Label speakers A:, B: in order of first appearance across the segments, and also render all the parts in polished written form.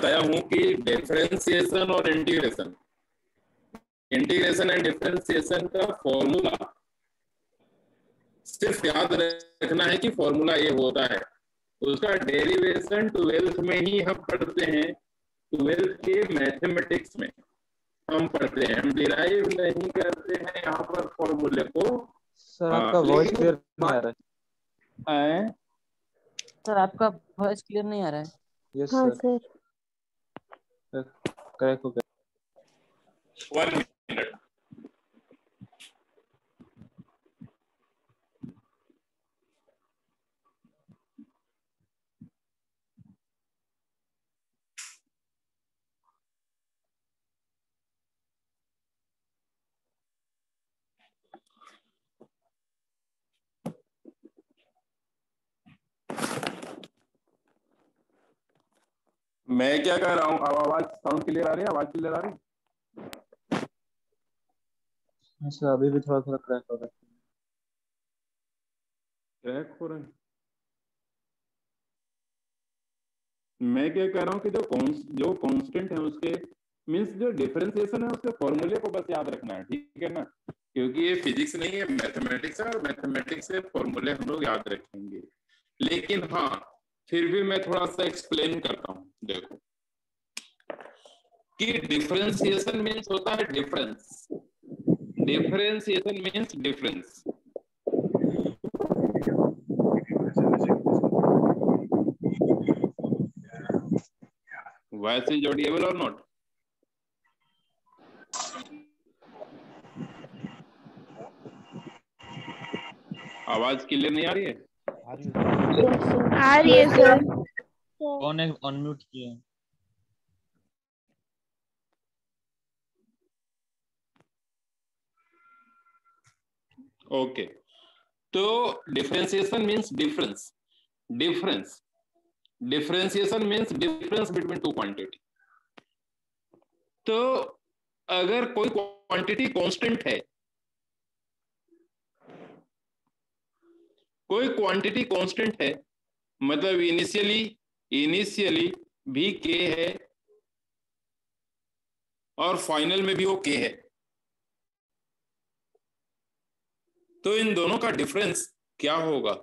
A: बताया हूं कि डिफरेंशिएशन और इंटीग्रेशन, इंटीग्रेशन एंड डिफरेंशिएशन का फॉर्मूला सिर्फ याद रखना है कि फॉर्मूला ये होता है, उसका डेरिवेशन 12th में ही हम पढ़ते हैं, 12th के मैथमेटिक्स में हम पढ़ते हैं, हम डिराइव नहीं करते हैं यहाँ पर फॉर्मूले को।
B: सर आपका वॉइस क्लियर नहीं आ रहा
A: है।
C: सर आपका वॉइस क्लियर नहीं आ रहा है।
B: यस
D: हाँ
B: सर,
D: सर।
B: करेक्ट हो गया।
A: 1 मिनट। मैं क्या कर रहा हूँ, अब आवाज साउंड क्लियर आ रही है, आवाज क्लियर आ रही है?
B: सर अभी भी थोड़ा थोड़ा क्रैक हो रहा है।
A: क्रैक हो रहा है। मैं क्या कह रहा हूँ कि जो कांस्टेंट है उसके मींस जो डिफरेंशिएशन है उसके फॉर्मूले को बस याद रखना है, ठीक है ना, क्योंकि ये फिजिक्स नहीं है, मैथमेटिक्स है, और मैथमेटिक्स के फॉर्मूले हम लोग याद रखेंगे। लेकिन हाँ, फिर भी मैं थोड़ा सा एक्सप्लेन करता हूँ। देखो कि डिफरेंशिएशन मीन्स होता है difference, differentiation means difference. Voice is Audible और नॉट? आवाज क्लियर नहीं आ रही है?
D: आ रही है सर।
B: कौन है अनम्यूट किए?
A: ओके, तो differentiation means difference, difference, differentiation means difference between two quantity. तो अगर कोई क्वांटिटी कांस्टेंट है, कोई क्वांटिटी कांस्टेंट है, मतलब इनिशियली भी के है और फाइनल में भी वो के है, तो इन दोनों का डिफरेंस क्या होगा?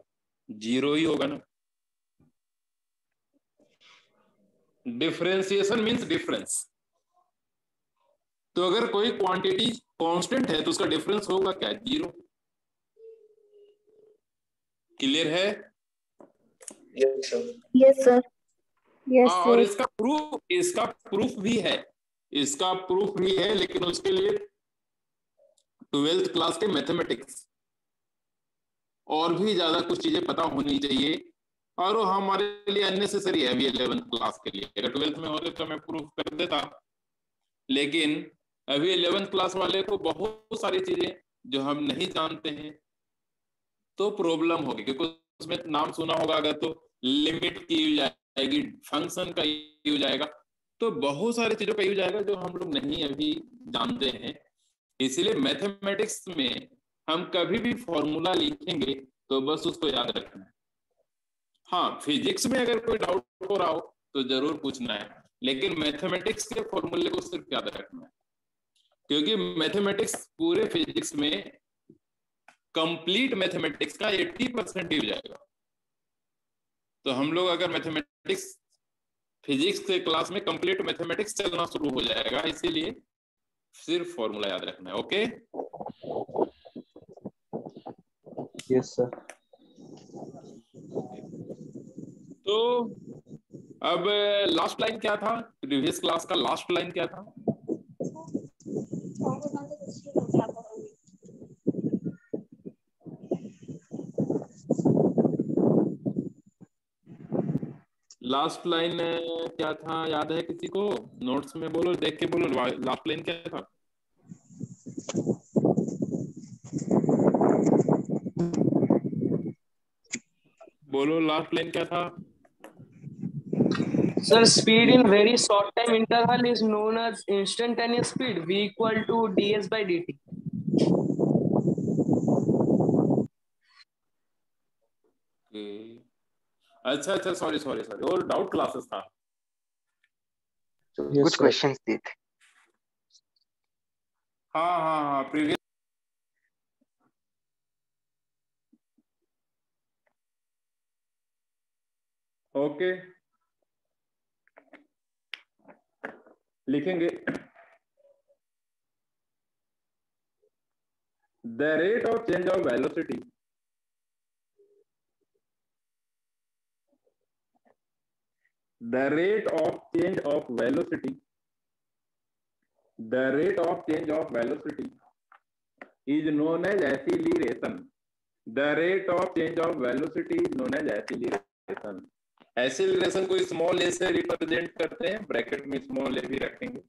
A: जीरो ही होगा ना। Differentiation means difference. तो अगर कोई क्वांटिटी कांस्टेंट है तो उसका डिफरेंस होगा क्या? जीरो। क्लियर है?
D: Yes sir. यस
A: हाँ, और
D: सर।
A: इसका प्रूफ भी है, इसका प्रूफ भी है, लेकिन उसके लिए 12th क्लास के मैथमेटिक्स और भी ज्यादा कुछ चीजें पता होनी चाहिए, और वो हमारे लिए अननेसेसरी है अभी 11th क्लास के लिए। अगर 12th में होते तो मैं प्रूफ कर देता, लेकिन अभी 11th क्लास वाले को बहुत सारी चीजें जो हम नहीं जानते हैं तो प्रॉब्लम होगी, क्योंकि उसमें नाम सुना होगा अगर तो लिमिट की यूज आएगी, फंक्शन का यूज आएगा, तो बहुत सारी चीजों का यूज आएगा जो हम लोग नहीं अभी जानते हैं। इसलिए मैथमेटिक्स में हम कभी भी फॉर्मूला लिखेंगे तो बस उसको याद रखना है। हाँ, फिजिक्स में अगर कोई डाउट हो रहा हो तो जरूर पूछना है, लेकिन मैथमेटिक्स के फॉर्मूले को सिर्फ याद रखना है, क्योंकि मैथमेटिक्स पूरे फिजिक्स में कंप्लीट मैथमेटिक्स का 80% यूज आएगा। तो हम लोग अगर मैथमेटिक्स फिजिक्स के क्लास में कंप्लीट मैथमेटिक्स चलना शुरू हो जाएगा, इसीलिए सिर्फ फॉर्मूला याद रखना है। ओके?
B: Yes sir.
A: तो अब लास्ट लाइन क्या था, प्रीवियस क्लास का लास्ट लाइन क्या था? लास्ट लाइन क्या था, याद है किसी को? नोट्स में बोलो, देख के बोलो, लास्ट लाइन क्या था? बोलो, लास्ट लाइन क्या था?
E: Sir, speed in very short time interval is known as instantaneous speed, v equal to ds by dt.
A: अच्छा, सॉरी, और डाउट क्लासेस था।
B: Yes,
F: कुछ
B: sir.
F: क्वेश्चंस दिए थे।
A: हाँ प्रीवियस ओके लिखेंगे the rate of change of velocity the rate of change of velocity is known as acceleration. The rate of change of velocity is known as acceleration. Acceleration को small ए से represent करते हैं, bracket में small ए भी रखेंगे.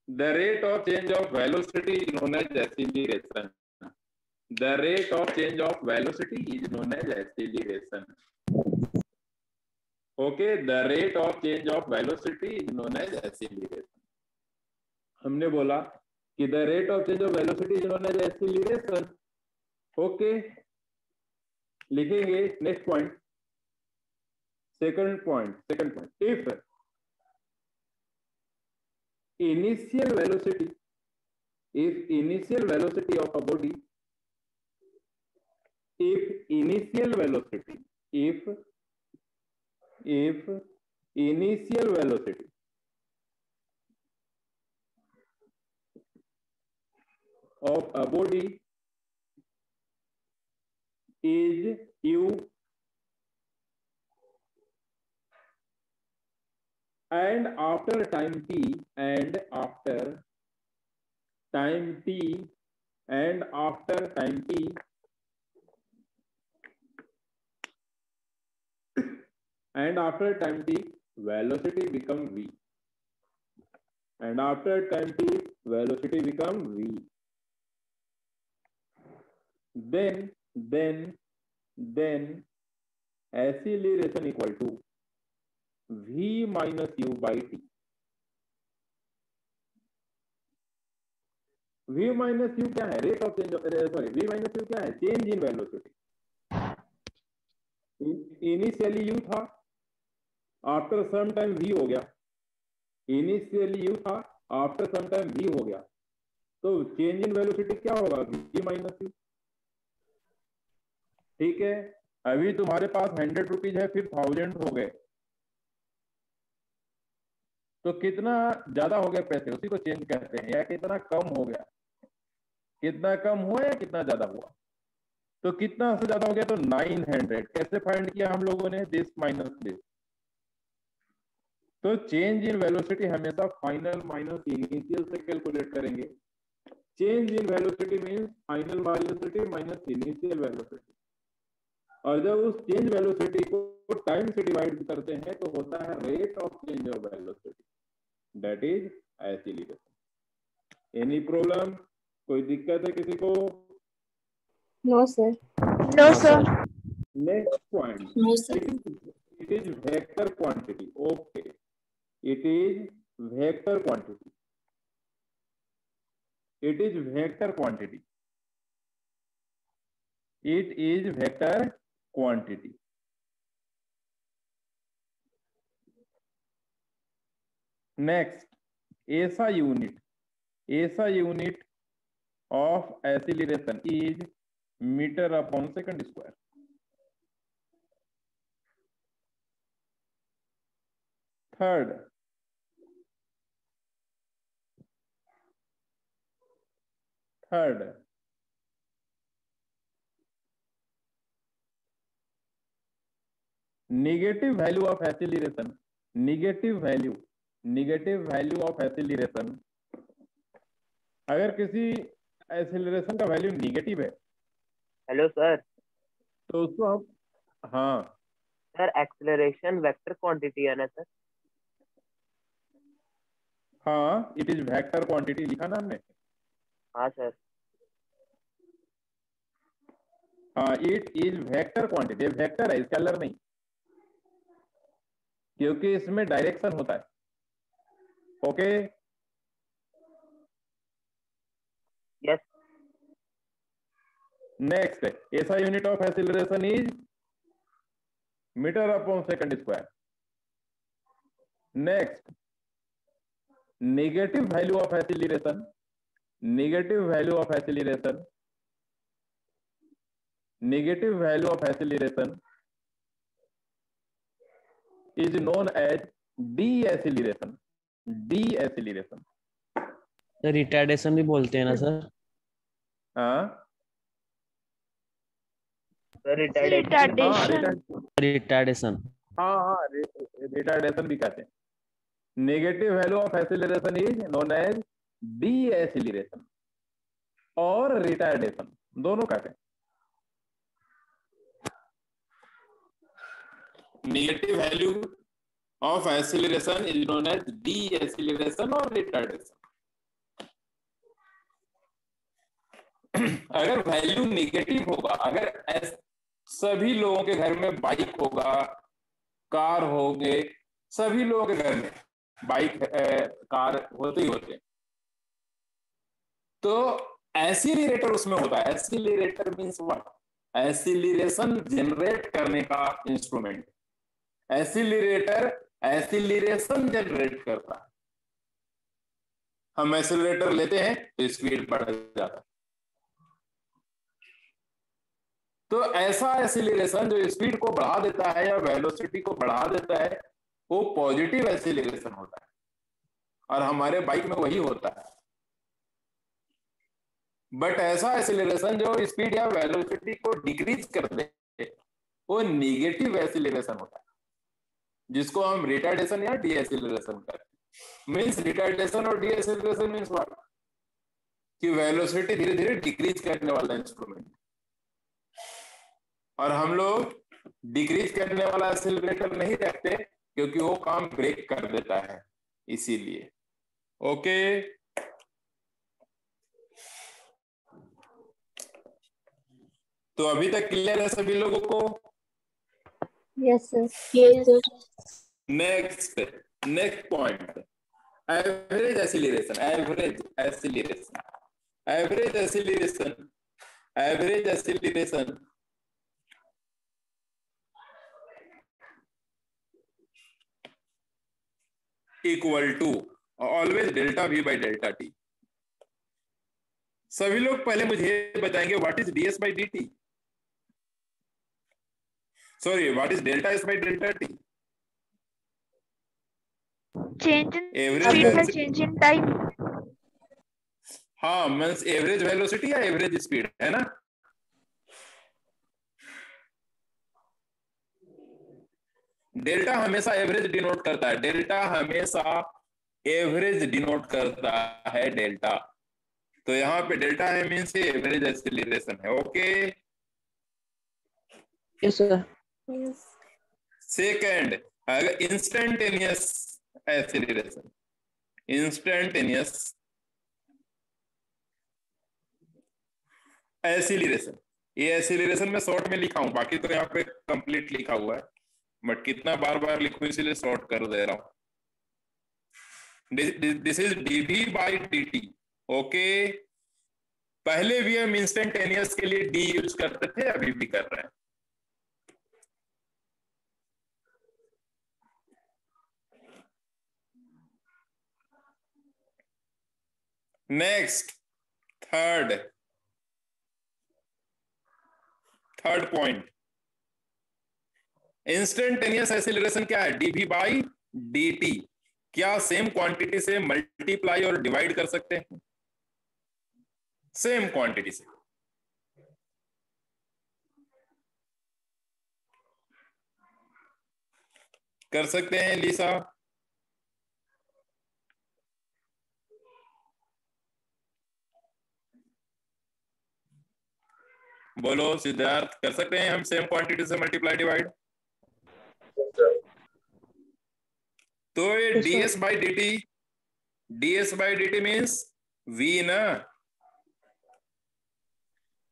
A: The rate of change of velocity is known as acceleration. The rate of change of velocity is known as acceleration. Okay, the rate of change of velocity is known as acceleration. हमने बोला कि the rate of change of velocity is known as acceleration. Okay, लिखेंगे next point. Second point. If initial velocity of a body, if initial velocity of a body is u and after time t and after time t velocity become v, and after time t velocity become v, then acceleration equal to v minus u by t. v minus u क्या है? Rate of change, sorry, v minus u क्या है? Change in velocity. Initially u था, after some time v हो गया. Initially u था, after some time v हो गया. तो चेंज इन वेलोसिटी क्या होगा? v minus u. ठीक है, अभी तुम्हारे पास 100 रुपीज है, फिर 1000 हो गए, तो कितना ज्यादा हो गया पैसे, उसी को चेंज कहते हैं. या कितना कम हो गया, कितना कम हुआ या कितना ज्यादा हुआ. तो कितना से ज्यादा हो गया? तो 900. कैसे फाइंड किया हम लोगों ने? This minus this. तो चेंज इन वेलोसिटी हमेशा फाइनल माइनस इनिशियल से कैलकुलेट करेंगे. Change in velocity means final velocity minus initial velocity. और जब उस चेंज वेलोसिटी को टाइम से डिवाइड करते हैं तो होता है rate of change of velocity, that is acceleration. Any problem? कोई दिक्कत है किसी को?
D: No sir.
B: No, sir.
A: Next point.
D: No sir.
A: It is vector quantity. Okay, it is vector quantity. It is vector quantity. It is vector quantity. Next, ऐसा unit of acceleration is meter upon second square. Third, negative value of acceleration. Negative value of acceleration. अगर किसी acceleration का value negative है,
G: hello sir.
A: तो उसको हम, हाँ
G: sir acceleration vector quantity है ना सर?
A: हाँ, इट इज वेक्टर क्वांटिटी लिखा ना हमने.
G: हाँ सर.
A: हाँ, it is vector quantity. Vector है, स्केलर नहीं, क्योंकि इसमें डायरेक्शन होता है. Okay,
G: yes.
A: नेक्स्ट, ऐसा unit of acceleration is metre upon second square. Next, negative value of acceleration, negative value of acceleration, negative value of acceleration is known as deceleration, deceleration।
F: Sir retardation भी बोलते हैं ना sir?
A: हाँ
F: retardation.
A: हाँ retardation भी कहते हैं। Negative value of acceleration is known as deceleration और रिटार्डेशन, दोनों कहते हैं। Negative value of acceleration is known as deceleration और रिटार्डेशन। अगर वैल्यू नेगेटिव होगा, अगर सभी लोगों के घर में बाइक होगा, कार होंगे, सभी लोगों के घर में बाइक कार होते ही होते, तो एक्सीलरेटर उसमें होता है। Accelerator means what? Acceleration generate करने का इंस्ट्रूमेंट। एक्सीलरेटर एक्सीलरेशन जनरेट करता है। हम एक्सीलरेटर लेते हैं तो स्पीड बढ़ जाता है। तो ऐसा एक्सीलरेशन जो स्पीड को बढ़ा देता है या वेलोसिटी को बढ़ा देता है, वो पॉजिटिव एक्सीलरेशन होता है, और हमारे बाइक में वही होता है। बट ऐसा एक्सीलरेशन जो स्पीड या वेलोसिटी को डिक्रीज कर दे, वो नेगेटिव एक्सीलरेशन होता है, जिसको हम रिटार्डेशन या डीएक्सीलरेशन करते हैं। मींस रिटार्डेशन और डीएक्सीलरेशन मींस व्हाट? कि वेलोसिटी धीरे धीरे डिक्रीज करने वाला इंस्ट्रूमेंट, और हम लोग डिक्रीज करने वाला एक्सीलरेटर नहीं रखते क्योंकि वो काम ब्रेक कर देता है, इसीलिए। ओके, तो अभी तक क्लियर है सभी लोगों को?
D: Yes sir.
A: Next point, average acceleration. Average acceleration, average acceleration, average acceleration equal to always delta V by delta T. सभी लोग पहले मुझे बताएंगे what is ds by dt, sorry what is delta s by delta T?
H: Change in
A: average
H: speed, change in time.
A: हाँ, means average velocity या average speed, है ना? Delta हमेशा एवरेज डिनोट करता है, डेल्टा हमेशा एवरेज डिनोट करता है, डेल्टा। तो यहाँ पे डेल्टा है मीन्स एवरेज एक्सीलरेशन है। Okay,
C: yes sir.
A: सेकंड, अगर इंस्टेंटेनियस एक्सीलरेशन, इंस्टेंटेनियस एक्सीलरेशन, ये एक्सीलरेशन में शॉर्ट में लिखा हूं, बाकी तो यहाँ पे कंप्लीट लिखा हुआ है, बट कितना बार बार लिखूं इसलिए शॉर्ट कर दे रहा हूं। This is dv by dt। Okay, पहले भी हम इंस्टेंटेनियस के लिए d यूज करते थे, अभी भी कर रहे हैं। Next, third point, instantaneous acceleration क्या है? dv by dt। क्या सेम क्वांटिटी से मल्टीप्लाई और डिवाइड कर सकते हैं? सेम क्वांटिटी से। कर सकते हैं लीसा? बोलो सिद्धार्थ, कर सकते हैं हम सेम क्वांटिटी से मल्टीप्लाई डिवाइड? तो ये ds by dt, ds by dt means v ना,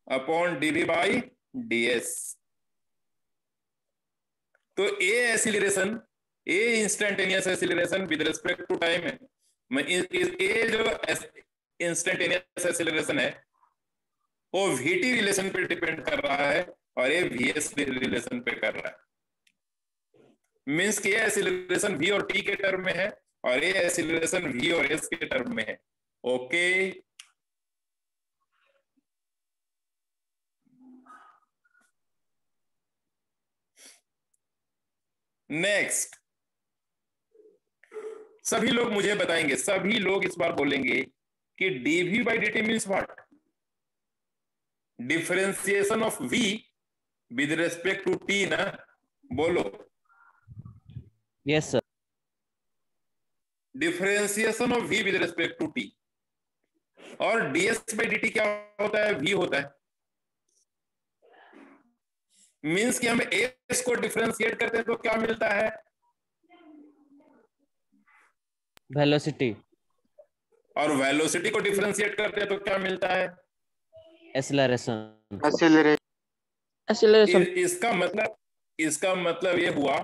A: अपॉन dv बाई ds। तो a acceleration, a instantaneous acceleration with respect to time है। a जो इंस्टेंटेनियस एक्सीलरेशन है वो vt रिलेशन पे डिपेंड कर रहा है, और ये vs रिलेशन पे कर रहा है। मीन्स के एक्सीलरेशन v और t के टर्म में है, और ये एक्सीलरेशन v और s के टर्म में है। ओके, नेक्स्ट, सभी लोग मुझे बताएंगे, सभी लोग इस बार बोलेंगे कि dv by dt means what? Differentiation of v with respect to t ना, बोलो।
F: Yes sir.
A: Differentiation of v with respect to t, और ds by dt क्या होता है? v होता है। मीन्स कि हम s को डिफरेंशिएट करते हैं तो क्या मिलता है?
F: वेलोसिटी।
A: और वेलोसिटी को डिफरेंशिएट करते हैं तो क्या मिलता है?
F: एक्सेलरेशन।
C: एक्सीलरेशन।
A: इसका मतलब ये हुआ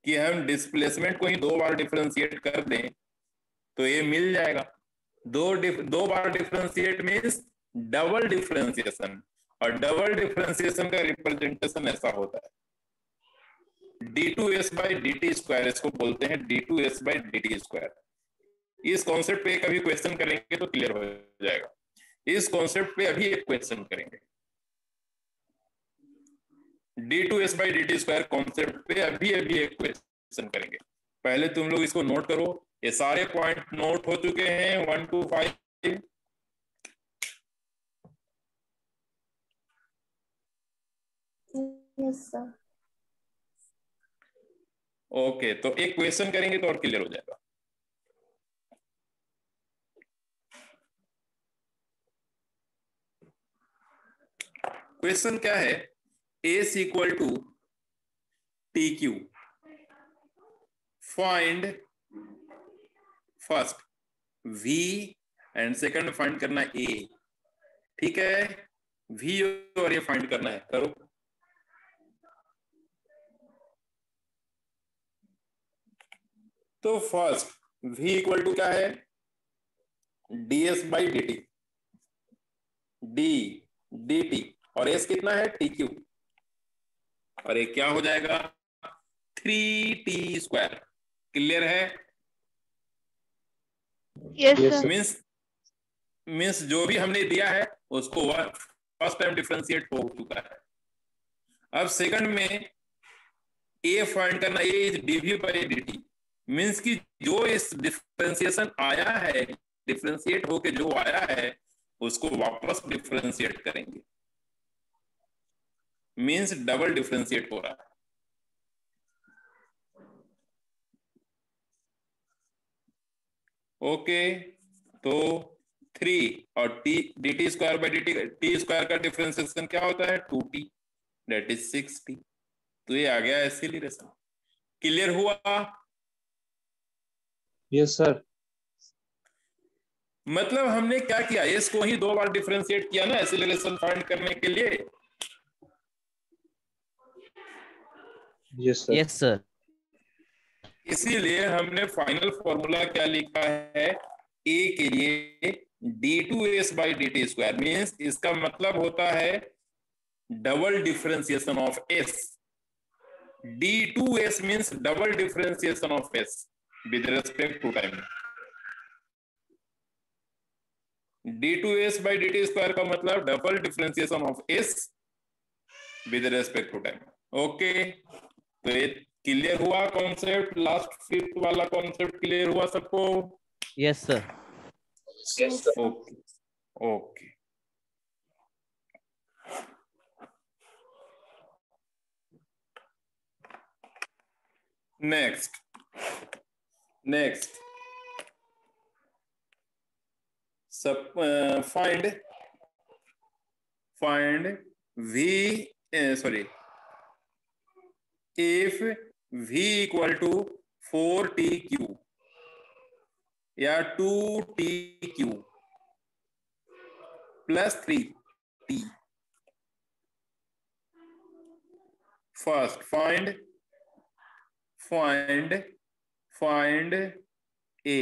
A: कि हम डिस्प्लेसमेंट को ही 2 बार डिफरेंशिएट कर दें तो ये मिल जाएगा। दो बार डिफरेंशिएट मीन्स डबल डिफरेंशिएशन, और डबल डिफरेंशिएशन का रिप्रेजेंटेशन ऐसा होता है d2s by dt स्क्वायर, इसको बोलते हैं d2s by dt स्क्वायर। इस कॉन्सेप्ट पे कभी क्वेश्चन करेंगे तो क्लियर हो जाएगा। इस कॉन्सेप्ट पे अभी एक क्वेश्चन करेंगे, d2s by dt square concept पे अभी एक क्वेश्चन करेंगे। पहले तुम लोग इसको नोट करो, ये सारे पॉइंट नोट हो चुके हैं 1 to 5।
D: Yes sir.
A: ओके, तो एक क्वेश्चन करेंगे तो और क्लियर हो जाएगा। क्वेश्चन क्या है? S equal to T cube, find first v and second find करना a। ठीक है, v और ये फाइंड करना है, करो। तो फर्स्ट v इक्वल टू क्या है? ds by dt, d dt, और s कितना है? tq, और ये क्या हो जाएगा? 3t square. क्लियर है?
H: Yes sir.
A: मीन्स जो भी हमने दिया है उसको फर्स्ट टाइम डिफरेंशिएट हो चुका है। अब सेकंड में a फाइंड करना, a is dv by dt, means कि जो इस डिफरेंशिएशन आया है, डिफरेंशिएट होके जो आया है उसको वापस डिफरेंशिएट करेंगे, मीन्स डबल डिफरेंशिएट हो रहा है। ओके, तो 3 और t dt square by T square का डिफरेंशिएशन क्या होता है? 2t, that is 6t। तो ये आ गया एक्सीलरेशन। क्लियर हुआ?
B: Yes sir.
A: मतलब हमने क्या किया? s को ही 2 बार डिफरेंशिएट किया ना एक्सीलरेशन फाइंड करने के लिए।
B: Yes sir.
F: Yes sir.
A: इसीलिए हमने फाइनल फॉर्मूला क्या लिखा है a के लिए? d2s by dt square, means इसका मतलब होता है double differentiation of s। d2s means double differentiation of s with respect to time. d2s by dt square का मतलब double differentiation of s with respect to time. Okay, तो ये clear हुआ concept? Last fifth वाला concept clear हुआ सबको?
F: Yes sir.
A: Okay okay. Next सब find v, sorry, if v equal to 4tq या 2tq plus 3t। First find a।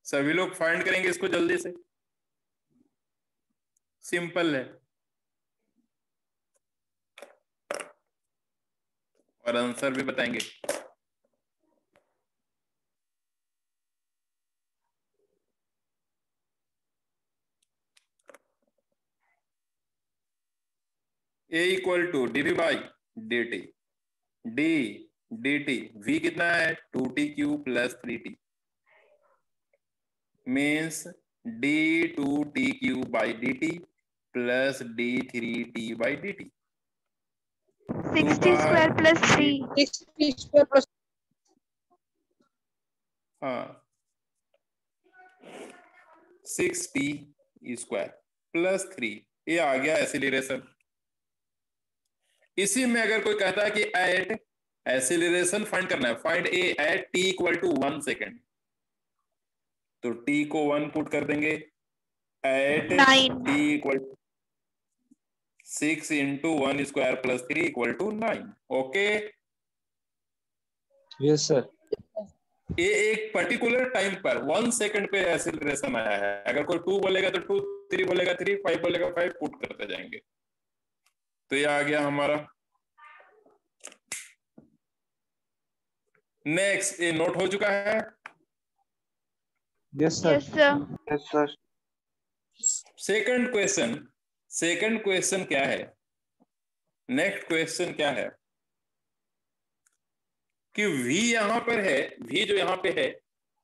A: सभी लोग फाइंड करेंगे इसको जल्दी से, सिंपल है। और आंसर भी बताएंगे। A equal to D V by D T, D D T, V कितना है 2t cube plus 3t, means d2t cube by D T plus d3t by D T.
H: 60 square plus 3.
C: 60 square plus
A: हाँ 6t square plus 3, ये आ गया acceleration. इसी में अगर कोई कहता है कि एट एसिलरेशन फाइंड करना है, find A at t equal to 1 second, तो t को 1 पुट कर देंगे, at
H: 9.
A: t equal 6 into 1 square plus 3 equal to 9। Okay,
B: yes sir.
A: ये एक पर्टिकुलर टाइम पर 1 सेकंड पे एसिलरेशन आया है। अगर कोई 2 बोलेगा तो 2, 3 बोलेगा 3, 5 बोलेगा 5, पुट करते जाएंगे। तो ये आ गया हमारा। नेक्स्ट, ये नोट हो चुका है?
B: Yes sir.
H: Yes, sir.
G: Yes sir.
A: Second question क्या है? नेक्स्ट क्वेश्चन क्या है कि v यहां पर है, v जो यहां पे है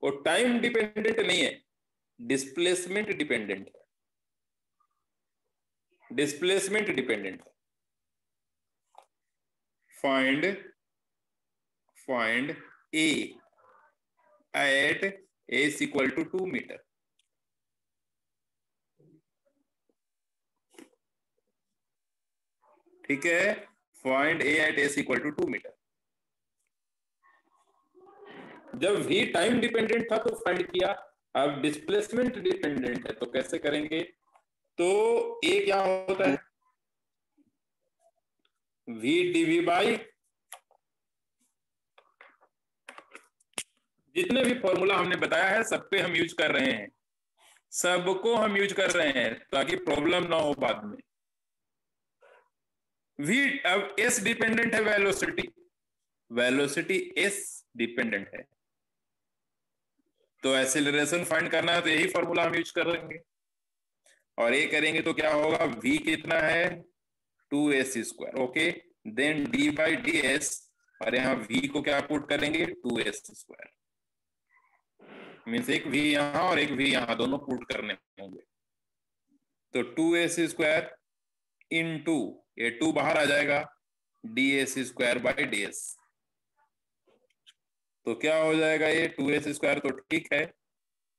A: वो टाइम डिपेंडेंट नहीं है, डिस्प्लेसमेंट डिपेंडेंट है। Displacement dependent. Find a at s equal to 2 metre. ठीक है, find a at s equal to 2 metre. जब v टाइम डिपेंडेंट था तो फाइंड किया, अब डिस्प्लेसमेंट डिपेंडेंट है तो कैसे करेंगे? तो a क्या होता है? v dv बाई, जितने भी फॉर्मूला हमने बताया है सब पे हम यूज कर रहे हैं, सबको हम यूज कर रहे हैं ताकि प्रॉब्लम ना हो बाद में। v, अब s डिपेंडेंट है, वेलोसिटी s डिपेंडेंट है, तो एक्सेलरेशन फाइंड करना है तो यही फॉर्मूला हम यूज करेंगे। और ये करेंगे तो क्या होगा, v कितना है 2s square. Okay, then d by D S, और यहाँ v को क्या पुट करेंगे 2s स्क्वायर, मीन्स एक v यहाँ और एक v यहाँ, दोनों पुट करने होंगे। तो 2s स्क्वायर इनटू ये 2 बाहर आ जाएगा, ds स्क्वायर बाई ds। तो क्या हो जाएगा, ये 2s स्क्वायर तो ठीक है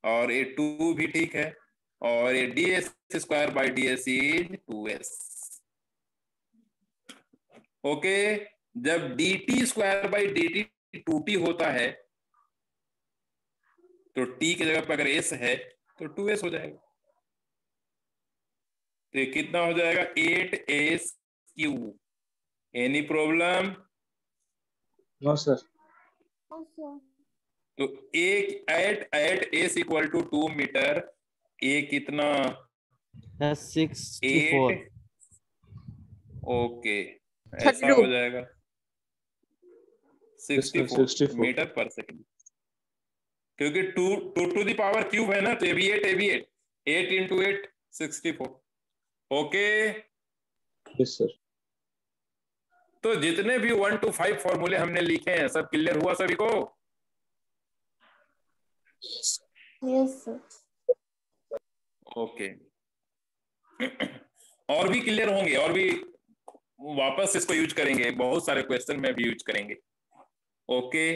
A: और ये 2 भी ठीक है, और ये ds square by ds is 2s। Okay, जब dt square by dt 2t होता है तो t की जगह पर अगर s है तो 2s हो जाएगा। तो ये कितना हो जाएगा 8s cube. Any problem?
B: No sir.
A: तो एक eight s equal to 2 metre, ए कितना
F: 64।
A: 8। ओके, ऐसा हो जाएगा 64 मीटर पर सेकंड, क्योंकि 2 टू द पावर क्यूब है ना, तो ये भी 8 इंटू 8 64। Okay,
B: yes sir.
A: तो जितने भी 1 to 5 फॉर्मूले हमने लिखे हैं सब क्लियर हुआ सभी को?
D: Yes sir.
A: ओके, और भी क्लियर होंगे, और भी वापस इसको यूज करेंगे, बहुत सारे क्वेश्चन में भी यूज करेंगे। ओके,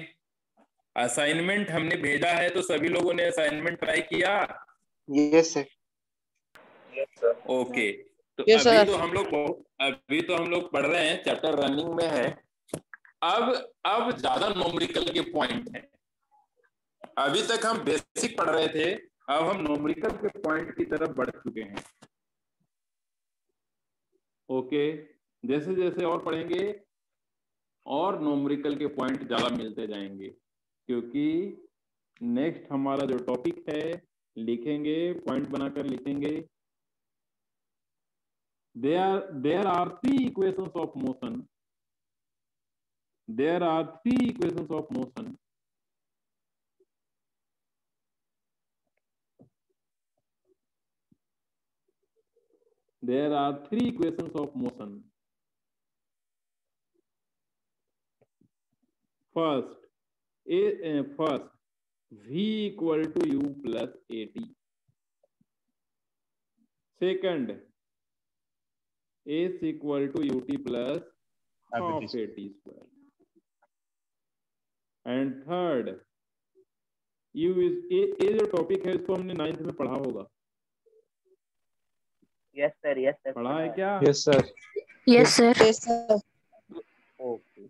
A: असाइनमेंट हमने भेजा है तो सभी लोगों ने असाइनमेंट ट्राई किया?
G: Yes sir.
A: ओके, तो
C: Yes,
A: अभी
C: sir.
A: तो हम लोग पढ़ रहे हैं, चैप्टर रनिंग में है। अब ज्यादा न्यूमेरिकल के पॉइंट हैं। अभी तक हम बेसिक पढ़ रहे थे, अब हम न्यूमेरिकल के पॉइंट की तरफ बढ़ चुके हैं। ओके, जैसे जैसे और पढ़ेंगे और न्यूमेरिकल के पॉइंट ज्यादा मिलते जाएंगे, क्योंकि नेक्स्ट हमारा जो टॉपिक है लिखेंगे, पॉइंट बनाकर लिखेंगे। There are 3 equations of motion There are three equations of motion. There are three equations of motion. First, first V equal to U plus AT. Second, S equal to UT plus half AT square. And third, U is ये जो topic है इसको हमने 9th में पढ़ा होगा.
G: Yes sir
A: पढ़ा है क्या?
B: Yes sir.
D: Yes sir.
A: Okay.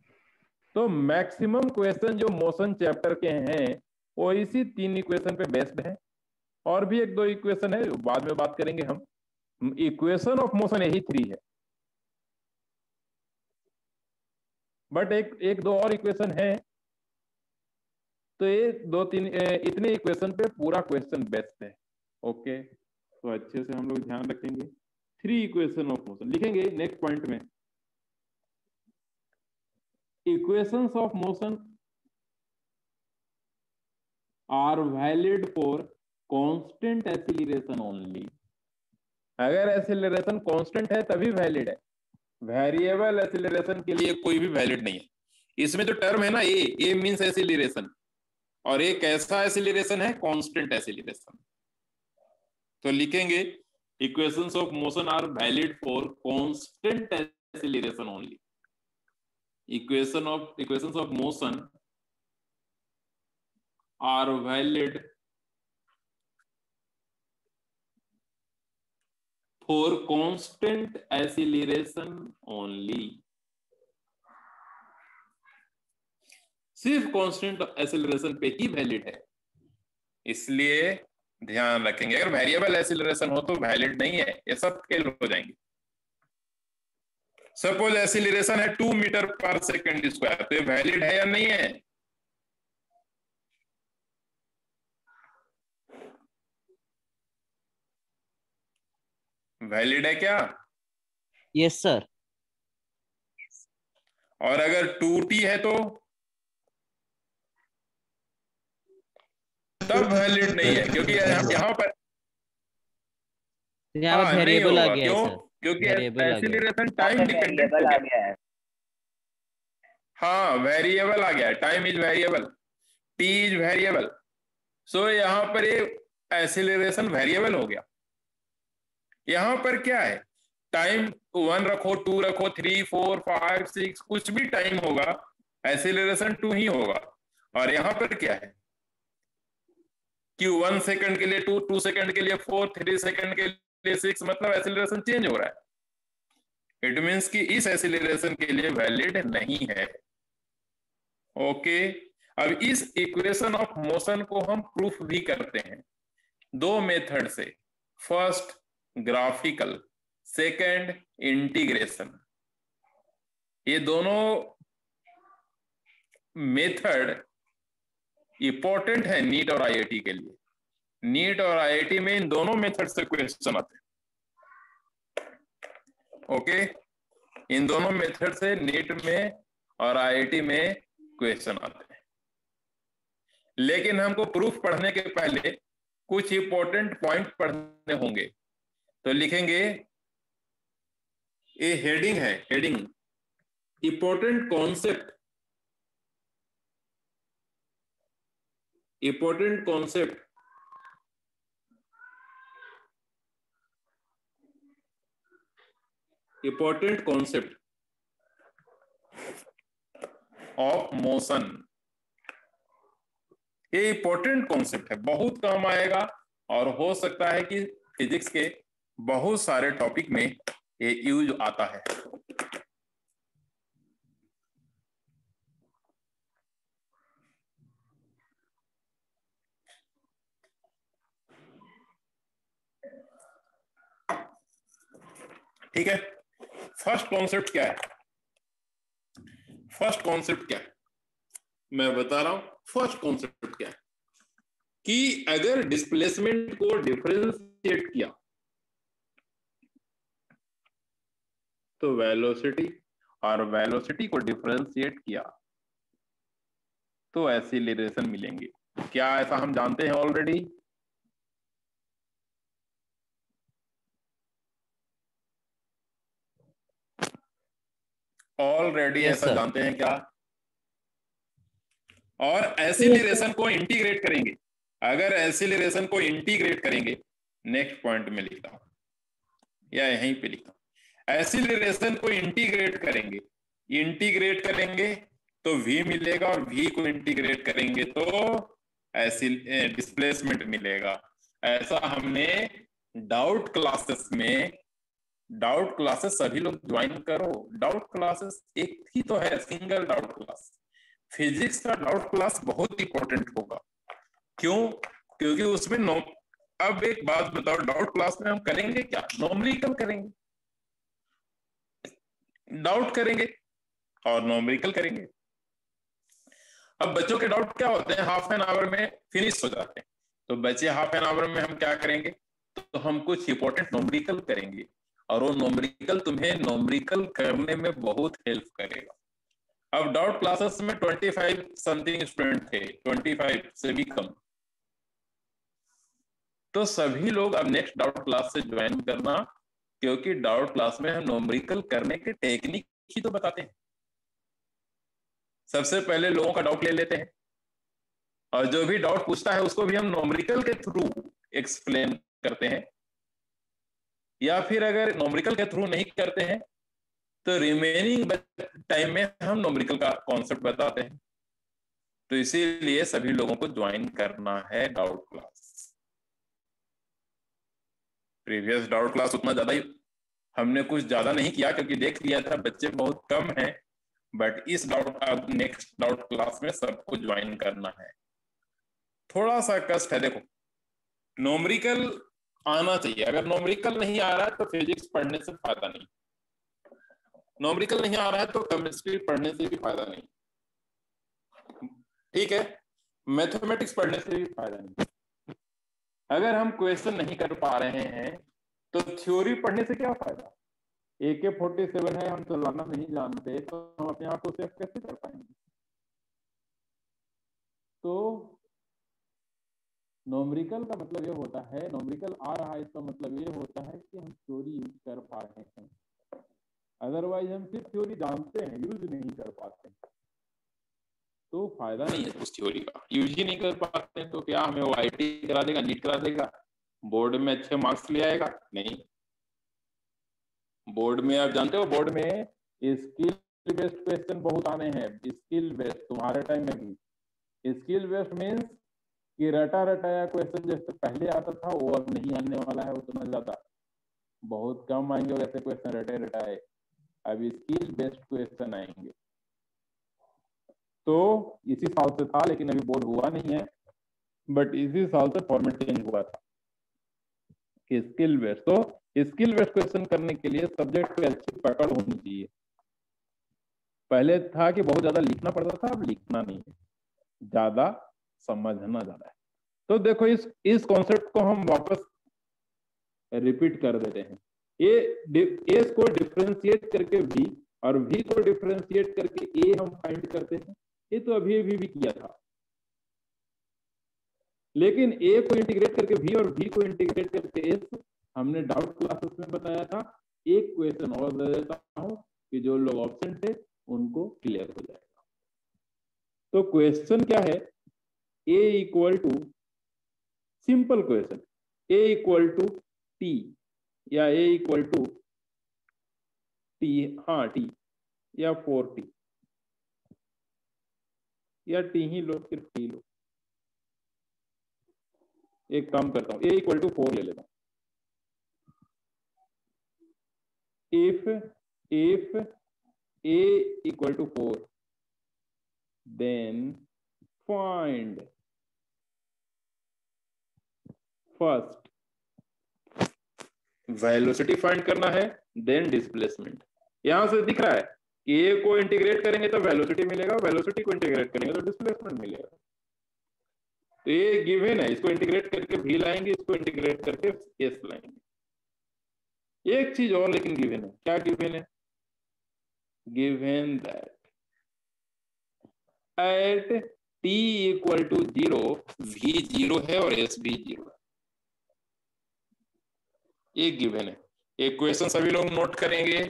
A: तो मैक्सिमम क्वेश्चन जो मोशन चैप्टर के हैं वो इसी 3 इक्वेशन पे बेस्ड है. और भी 1-2 इक्वेशन है बाद में बात करेंगे हम. इक्वेशन ऑफ मोशन यही 3 है. बट एक दो और इक्वेशन है. तो ये 2-3 इतने इक्वेशन पे पूरा क्वेश्चन बेस्ड है. ओके, तो अच्छे से हम लोग ध्यान रखेंगे. 3 इक्वेशन ऑफ मोशन लिखेंगे नेक्स्ट पॉइंट में. Equations of motion are valid for constant acceleration only. अगर एक्सीलरेशन कांस्टेंट है तभी वैलिड है. वेरिएबल एक्सीलरेशन के लिए कोई भी वैलिड नहीं है. इसमें जो टर्म है ना ए मींस एक्सीलरेशन, और ये कैसा एक्सीलरेशन है? Constant acceleration. तो लिखेंगे equations of motion are valid for constant acceleration only. Equations of motion are valid for constant acceleration only. सिर्फ कांस्टेंट एक्सीलरेशन पे ही वैलिड है. इसलिए ध्यान रखेंगे. अगर वेरिएबल एक्सीलरेशन हो तो वैलिड नहीं है, ये सब फेल हो जाएंगे. सपोज एक्सीलरेशन है 2 मीटर पर सेकंड स्क्वायर, तो ये वैलिड है या नहीं है? वैलिड है क्या?
F: Yes sir.
A: और अगर 2t है तो तब वैलिड नहीं है, क्योंकि यहाँ पर
F: वेरिएबल आ गया
A: क्यों?
F: है सर.
A: क्योंकि
F: वेरिएबल आ गया.
A: एक्सीलरेशन टाइम डिपेंडेंट हो गया. हाँ, वेरिएबल आ गया. Time is variable, T is variable. So यहाँ पर ये एक्सीलरेशन वेरिएबल हो गया. यहाँ पर क्या है? टाइम 1 रखो, 2 रखो, 3, 4, 5, 6 कुछ भी टाइम होगा, एक्सीलरेशन 2 ही होगा. और यहाँ पर क्या है कि 1 सेकंड के लिए 2 सेकंड के लिए 4, 3 सेकंड के लिए 6, मतलब एक्सीलरेशन चेंज हो रहा है. इट मींस कि इस एक्सीलरेशन के लिए वैलिड नहीं है. ओके, अब इस इक्वेशन ऑफ मोशन को हम प्रूफ भी करते हैं 2 मेथड से. First graphical, second integration. ये दोनों मेथड इंपॉर्टेंट है नीट और आईआईटी के लिए. नीट और आईआईटी में इन दोनों मेथड से क्वेश्चन आते हैं. ओके, इन दोनों मेथड से नीट में और आईआईटी में क्वेश्चन आते हैं. लेकिन हमको प्रूफ पढ़ने के पहले कुछ इंपॉर्टेंट पॉइंट पढ़ने होंगे. तो लिखेंगे, ये हेडिंग है, heading important concept. Important concept important concept of motion. ये इंपॉर्टेंट कॉन्सेप्ट है, बहुत काम आएगा. और हो सकता है कि फिजिक्स के बहुत सारे टॉपिक में ये यूज आता है. ठीक है, फर्स्ट कॉन्सेप्ट क्या है? फर्स्ट कॉन्सेप्ट क्या है मैं बता रहा हूं. फर्स्ट कॉन्सेप्ट क्या है कि अगर डिस्प्लेसमेंट को डिफरेंशिएट किया तो वेलोसिटी, और वेलोसिटी को डिफरेंशिएट किया तो एक्सीलरेशन मिलेंगे। क्या ऐसा हम जानते हैं ऑलरेडी? ऑलरेडी
F: Yes,
A: ऐसा
F: sir.
A: जानते हैं क्या? और एक्सीलरेशन को इंटीग्रेट करेंगे। अगर एक्सीलरेशन को इंटीग्रेट करेंगे, नेक्स्ट पॉइंट में लिखता हूं या यहीं पे लिखता हूं, एक्सीलरेशन को इंटीग्रेट करेंगे तो v मिलेगा, और v को इंटीग्रेट करेंगे तो डिस्प्लेसमेंट मिलेगा। ऐसा हमने डाउट क्लासेस सभी लोग ज्वाइन करो। डाउट क्लासेस एक ही तो है, सिंगल डाउट क्लास। फिजिक्स का डाउट क्लास बहुत इंपॉर्टेंट होगा। क्यों? क्योंकि उसमें अब एक बात बताओ, डाउट क्लास में हम करेंगे क्या? नॉमरिकल करेंगे, डाउट करेंगे और नॉमरिकल करेंगे। अब बच्चों के डाउट क्या होते हैं, हाफ एन आवर में फिनिश हो जाते हैं। तो बचे हाफ एन आवर में हम क्या करेंगे? तो हम कुछ इंपॉर्टेंट नॉमरिकल करेंगे, और वो नॉमरिकल तुम्हें नॉमरिकल करने में बहुत हेल्प करेगा। अब डाउट क्लासेस में 25 समथिंग स्टूडेंट थे, 25 से भी कम। तो सभी लोग अब नेक्स्ट डाउट क्लास से ज्वाइन करना, क्योंकि डाउट क्लास में हम नॉमरिकल करने के टेक्निक ही तो बताते हैं। सबसे पहले लोगों का डाउट ले लेते हैं, और जो भी डाउट पूछता है उसको भी हम नॉमरिकल के थ्रू एक्सप्लेन करते हैं, या फिर अगर नॉमरिकल के थ्रू नहीं करते हैं तो रिमेनिंग टाइम में हम नॉमरिकल का कॉन्सेप्ट बताते हैं। तो इसीलिए सभी लोगों को ज्वाइन करना है doubt class. Previous doubt class उतना ज्यादा ही हमने कुछ ज्यादा नहीं किया, क्योंकि देख लिया था बच्चे बहुत कम हैं। बट इस नेक्स्ट डाउट क्लास में सबको ज्वाइन करना है। थोड़ा सा कष्ट है, देखो नॉमरिकल आना चाहिए। अगर नॉमरिकल नहीं आ रहा है तो फिजिक्स पढ़ने से फायदा नहीं, नॉमरिकल नहीं आ रहा है तो केमिस्ट्री पढ़ने से भी फायदा नहीं, ठीक है, मैथमेटिक्स पढ़ने से भी फायदा नहीं। अगर हम क्वेश्चन नहीं कर पा रहे हैं तो थ्योरी पढ़ने से क्या फायदा? AK-47 है, हम चलाना नहीं जानते तो हम अपने आप को सेफ कैसे कर पाएंगे? तो नॉमरिकल का मतलब ये होता है, नॉमरिकल आ रहा है इसका मतलब ये होता है कि हम थ्योरी यूज कर पा रहे हैं। अदरवाइज हम सिर्फ थ्योरी जानते हैं, यूज नहीं कर पाते, तो फायदा नहीं है उस थ्योरी का। यूज ही नहीं कर पाते तो क्या हमें वो IIT करा देगा, नीट करा देगा, बोर्ड में अच्छे मार्क्स ले आएगा? नहीं। बोर्ड में आप जानते हो, बोर्ड में स्किल बेस्ड क्वेश्चन बहुत आने हैं। स्किल बेस्ड, तुम्हारे टाइम में भी स्किल बेस्ड मीन्स कि रटा रटाया क्वेश्चन जैसे पहले आता था वो अब नहीं आने वाला है उतना ज्यादा, बहुत कम आएंगे वैसे क्वेश्चन रटे रटाए। अब स्किल बेस्ड क्वेश्चन आएंगे। तो इसी साल से था, लेकिन अभी बोर्ड हुआ नहीं है, बट इसी साल से फॉर्मेट चेंज हुआ था कि स्किल बेस्ड। तो स्किल बेस्ड क्वेश्चन करने के लिए सब्जेक्ट पे अच्छी पकड़ होनी चाहिए। पहले था कि बहुत ज्यादा लिखना पड़ता था, अब लिखना नहीं है, ज्यादा समझना ज्यादा है। तो देखो इस कॉन्सेप्ट को हम वापस रिपीट कर देते हैं। ए को डिफरेंशिएट करके v और v को डिफरेंशिएट करके a हम फाइंड करते हैं। ये तो अभी भी किया था, लेकिन a को इंटीग्रेट करके v और v को इंटीग्रेट करके s हमने डाउट क्लासेस में बताया था। एक क्वेश्चन और दे देता हूं कि जो लोग ऑप्शन थे उनको क्लियर हो जाएगा। तो क्वेश्चन क्या है? a equal to, simple question, a equal to t या a इक्वल टू t, हाँ t या 4t या t ही लो, सिर्फ t लो। एक काम करता हूं, a इक्वल टू 4 ले लेता हूं। if a equal to 4, then find first velocity find करना है, देन डिस्प्लेसमेंट। यहां से दिख रहा है कि a को इंटीग्रेट करेंगे तो वेलोसिटी मिलेगा, वेलोसिटी को इंटीग्रेट करेंगे तो डिस्प्लेसमेंट मिलेगा। तो ये गिवन है, इसको इंटीग्रेट करके v लाएंगे, इसको इंटीग्रेट करके s लाएंगे। एक चीज और लेकिन गिवन है। क्या गिवन है? Given that at t equal to 0, v 0 है और s भी 0 है। ये गिवन है। एक क्वेश्चन सभी लोग नोट करेंगे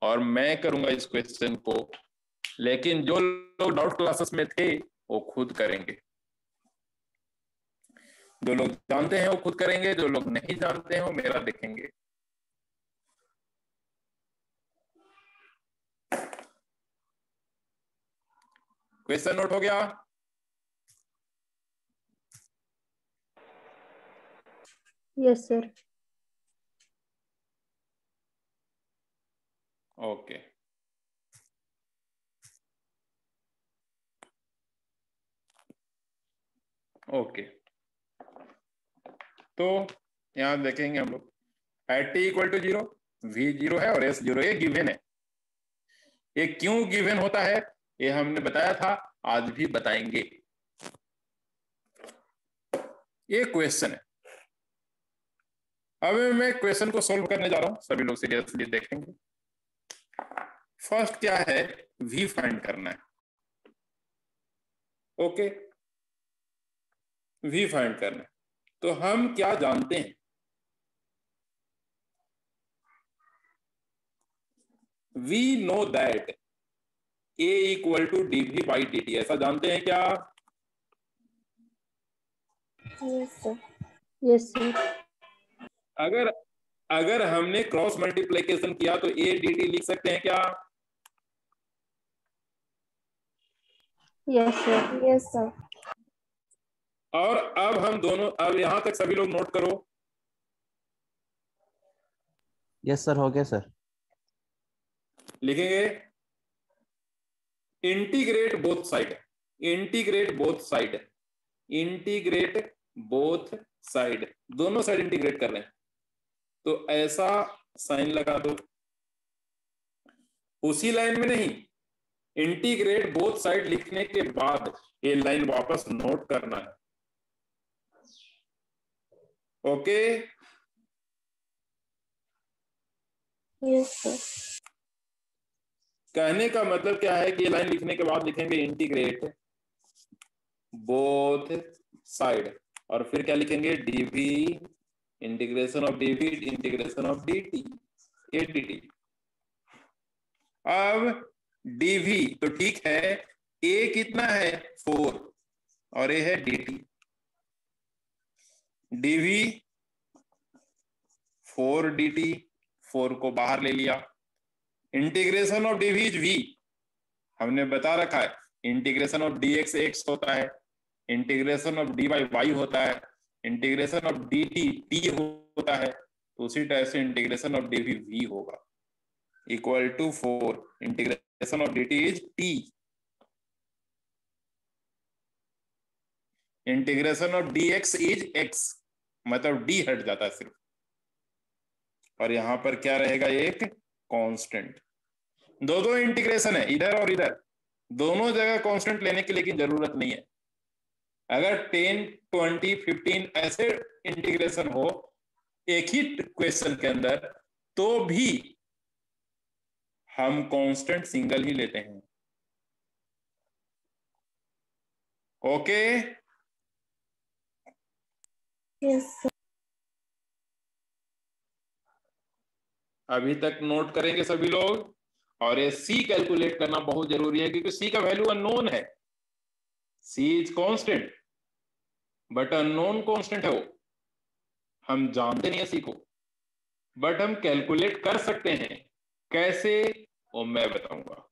A: और मैं करूंगा इस क्वेश्चन को, लेकिन जो लोग डाउट क्लासेस में थे वो खुद करेंगे। जो लोग जानते हैं वो खुद करेंगे, जो लोग नहीं जानते हैं वो मेरा देखेंगे। क्वेश्चन नोट हो गया?
D: Yes sir.
A: Okay, okay. तो यहां देखेंगे हम लोग, at T equal to 0, v 0 है और s 0, ये गिवन है। ये क्यों गिवन होता है ये हमने बताया था, आज भी बताएंगे। ये क्वेश्चन है। अब मैं क्वेश्चन को सॉल्व करने जा रहा हूं, सभी लोग सीरियसली देखेंगे। फर्स्ट क्या है, v फाइंड करना है। ओके, v फाइंड करना है। तो हम क्या जानते हैं, we know that a equal to dv by dt, ऐसा जानते हैं क्या?
D: Yes sir. Yes sir.
A: अगर हमने क्रॉस मल्टीप्लिकेशन किया तो a dt लिख सकते हैं क्या?
D: Yes sir. Yes sir.
A: और अब हम दोनों, अब यहां तक सभी लोग नोट करो।
F: यस सर, हो गया सर।
A: लिखेंगे integrate both side, integrate both side, integrate both side, दोनों साइड इंटीग्रेट कर रहे हैं तो ऐसा साइन लगा दो। उसी लाइन में नहीं, इंटीग्रेट बोथ साइड लिखने के बाद ये लाइन वापस नोट करना है। Okay,
D: yes sir.
A: कहने का मतलब क्या है कि ये लाइन लिखने के बाद लिखेंगे इंटीग्रेट बोथ साइड, और फिर क्या लिखेंगे, DV, integration of DV, integration of DT, ये डीटी। अब डीवी तो ठीक है, ए कितना है 4 और ए है डीटी। डीवी 4 dt, 4 को बाहर ले लिया। Integration of DV is V, हमने बता रखा है। इंटीग्रेशन ऑफ dx x होता है, इंटीग्रेशन ऑफ dy y होता है, इंटीग्रेशन ऑफ dt t होता है, तो उसी टाइप से इंटीग्रेशन ऑफ dv v होगा, equal to 4 integration of dt is t, integration of dx is x, मतलब d हट जाता है सिर्फ, और यहां पर क्या रहेगा, एक कांस्टेंट। दो इंटीग्रेशन है, इधर और इधर, दोनों जगह कांस्टेंट लेने की लेकिन जरूरत नहीं है। अगर 10, 20, 15 ऐसे इंटीग्रेशन हो एक ही क्वेश्चन के अंदर, तो भी हम कांस्टेंट सिंगल ही लेते हैं। Okay,
D: yes sir.
A: अभी तक नोट करेंगे सभी लोग। और ये सी कैलकुलेट करना बहुत जरूरी है, क्योंकि सी का वैल्यू अननोन है। C is constant but unknown constant है वो, हम जानते नहीं है सी को, बट हम कैलकुलेट कर सकते हैं। कैसे, वो मैं बताऊंगा।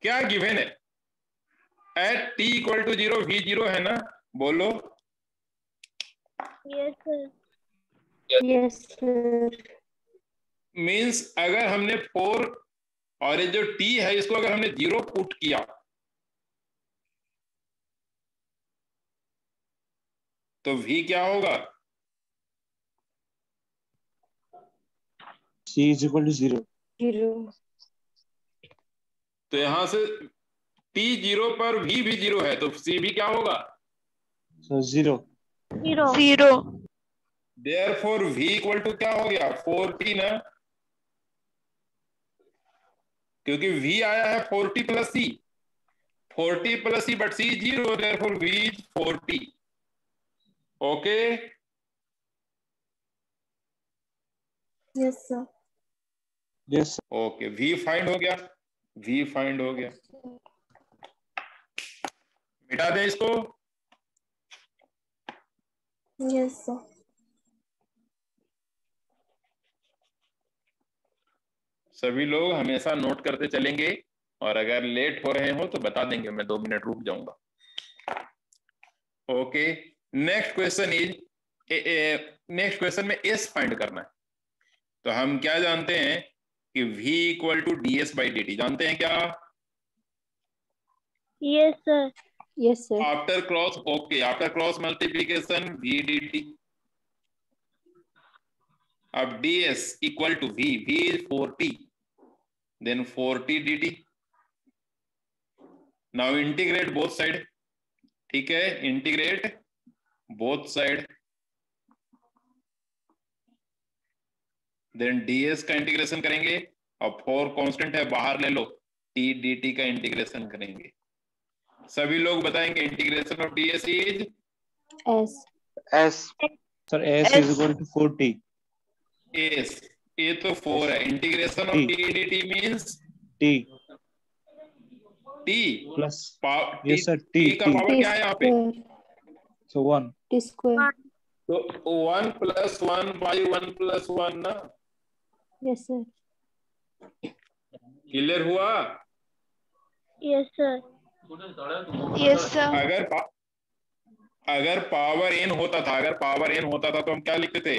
A: क्या गिवन है, at T equal to 0 v 0 है ना, बोलो।
H: Yes sir.
D: Yes sir.
A: Means अगर हमने 4 और ये जो t है इसको अगर हमने 0 पुट किया तो v क्या होगा,
B: C is equal to 0.
D: 0।
A: तो यहां से t 0 पर v भी 0 है, तो c भी क्या होगा,
B: So 0.
H: 0
A: therefore v equal to क्या हो गया, 4t ना। क्योंकि v आया है 40 plus c, 40 plus c, but c 0, therefore v is 40. Okay,
D: Yes, sir.
B: Yes.
A: Okay, v find हो गया, v फाइंड हो गया. मिटा दें इसको.
D: Yes, sir.
A: सभी लोग हमेशा नोट करते चलेंगे, और अगर लेट हो रहे हो तो बता देंगे, मैं 2 मिनट रुक जाऊंगा. Okay, next question is, next question में एस फाइंड करना है. तो हम क्या जानते हैं कि v equal to D S by D T, जानते हैं क्या?
H: Yes, sir.
D: Yes, sir.
A: After cross, okay, after cross multiplication v D T. अब ds equal to v, v is 40, then 40 dt. Now integrate both side. ठीक है, integrate both side, then ds का integration करेंगे. अब 4 constant है, बाहर ले लो, t dt का इंटीग्रेशन करेंगे. सभी लोग बताएंगे integration of ds is
D: S.
G: S.
B: Sir, S is equal to 40.
A: s, ये तो 4 है. Integration of t dt means
B: T
A: t
B: plus.
A: Power,
B: Yes, sir.
A: t
B: T.
A: का पावर क्या है यहाँ पे?
B: So 1.
D: T square.
A: तो 1 प्लस 1 बाई 1 प्लस 1 ना.
D: Yes, sir.
A: क्लियर हुआ?
H: Yes, sir. Yes, sir.
A: अगर पावर n होता था, अगर पावर n होता था तो हम क्या लिखते थे?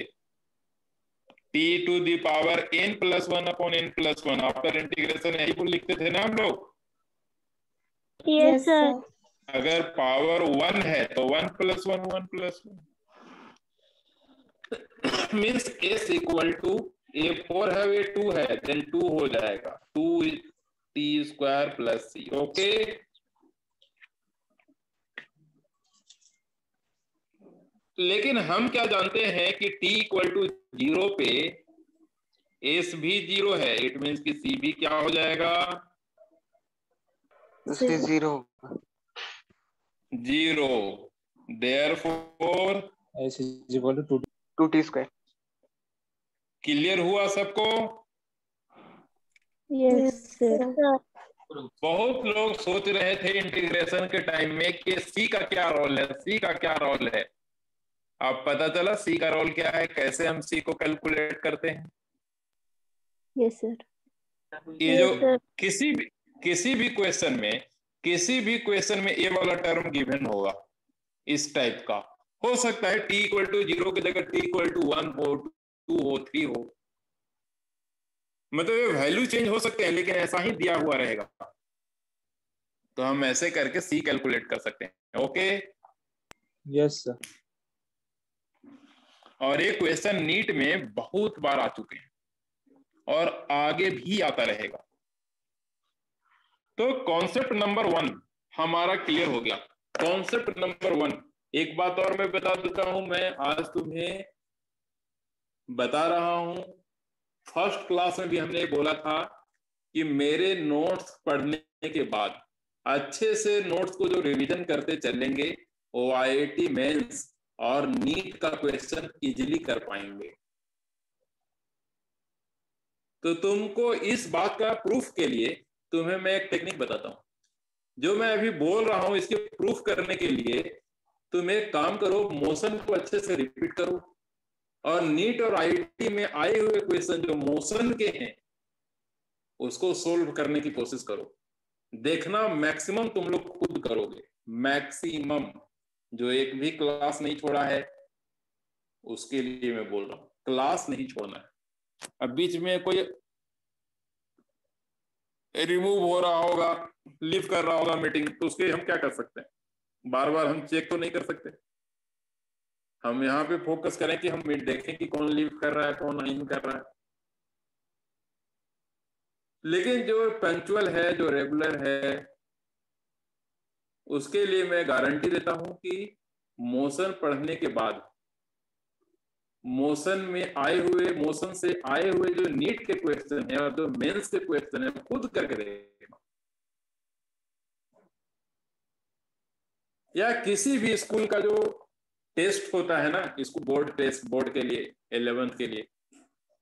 A: t to the power n plus 1 upon n plus 1. After integration यही बोल लिखते थे ना हम लोग.
H: Yes, sir.
A: अगर पावर 1 है तो 1 plus 1, 1 plus 1 means s equal to, ये 4 है, ये 2 है, देन 2 हो जाएगा, 2 t square plus c. Okay, लेकिन हम क्या जानते हैं कि t इक्वल टू 0 पे s भी 0 है. इट मीन्स कि c भी क्या हो जाएगा?
G: उसके 0.
A: 0. Therefore
B: S is equal to 2.
G: 2t square.
A: Clear हुआ सबको?
D: Yes, sir.
A: बहुत लोग सोच रहे थे इंटीग्रेशन के टाइम में कि c का क्या रोल है, c का क्या रोल है. अब पता चला c का रोल क्या है, कैसे हम c को कैलकुलेट करते हैं.
D: Yes, sir.
A: ये जो किसी भी क्वेश्चन में ये वाला टर्म गिवन होगा, इस टाइप का हो सकता है. t इक्वल टू 0 की जगह t इक्वल टू 1 हो, 2 हो, 3 हो, मतलब ये वैल्यू चेंज हो सकते हैं, लेकिन ऐसा ही दिया हुआ रहेगा. तो हम ऐसे करके c कैलकुलेट कर सकते हैं. Okay,
B: Yes, sir.
A: और ये क्वेश्चन नीट में बहुत बार आ चुके हैं और आगे भी आता रहेगा. तो कॉन्सेप्ट नंबर 1 हमारा क्लियर हो गया. कॉन्सेप्ट नंबर 1, एक बात और मैं बता देता हूं, मैं आज तुम्हें बता रहा हूं, फर्स्ट क्लास में भी हमने बोला था कि मेरे नोट्स पढ़ने के बाद अच्छे से नोट्स को जो रिवीजन करते चलेंगे वो IIT मेंस और नीट का क्वेश्चन इजीली कर पाएंगे. तो तुमको इस बात का प्रूफ के लिए तुम्हें मैं एक टेक्निक बताता हूं. जो मैं अभी बोल रहा हूं इसके प्रूफ करने के लिए तुम एक काम करो, मोशन को अच्छे से रिपीट करो और नीट और IIT में आए हुए क्वेश्चन जो मोशन के हैं उसको सोल्व करने की कोशिश करो. देखना मैक्सिमम तुम लोग खुद करोगे, मैक्सिमम. जो एक भी क्लास नहीं छोड़ा है उसके लिए मैं बोल रहा हूं, क्लास नहीं छोड़ना है. अब बीच में कोई रिमूव हो रहा होगा, लीव कर रहा होगा मीटिंग, तो उसके हम क्या कर सकते हैं? बार बार हम चेक तो नहीं कर सकते. हम यहाँ पे फोकस करें कि हम देखें कि कौन लीव कर रहा है, कौन नहीं कर रहा है. लेकिन जो पंक्चुअल है, जो रेगुलर है, उसके लिए मैं गारंटी देता हूं कि मोशन पढ़ने के बाद मोशन से आए हुए जो नीट के क्वेश्चन है और जो मेंस के क्वेश्चन है खुद करके देखना, या किसी भी स्कूल का जो टेस्ट होता है ना, इसको बोर्ड टेस्ट, बोर्ड के लिए 11th के लिए,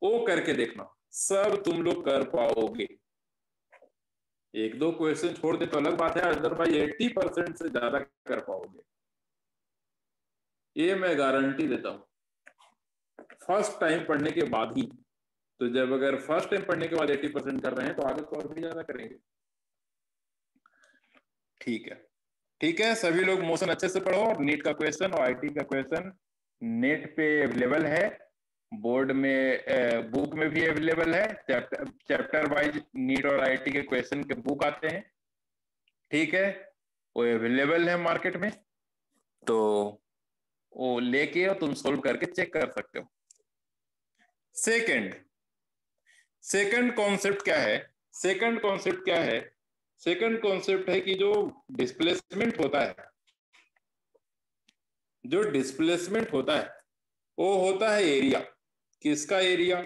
A: वो करके देखना, सब तुम लोग कर पाओगे। एक दो क्वेश्चन छोड़ दे तो अलग बात है, अदरवाइज 80% से ज्यादा कर पाओगे, ये मैं गारंटी देता हूं। फर्स्ट टाइम पढ़ने के बाद ही, तो जब अगर फर्स्ट टाइम पढ़ने के बाद 80% कर रहे हैं तो आगे तो और भी ज्यादा करेंगे। ठीक है, ठीक है, सभी लोग मोशन अच्छे से पढ़ो। और नीट का क्वेश्चन और आईटी का क्वेश्चन नेट पे अवेलेबल है, बोर्ड में बुक में भी अवेलेबल है, चैप्टर वाइज नीट और आईटी के क्वेश्चन के बुक आते हैं, ठीक है, वो अवेलेबल है मार्केट में, तो वो लेके और तुम सोल्व करके चेक कर सकते हो। सेकंड कॉन्सेप्ट क्या है? सेकंड कॉन्सेप्ट है कि जो डिस्प्लेसमेंट होता है, वो होता है एरिया। किसका एरिया?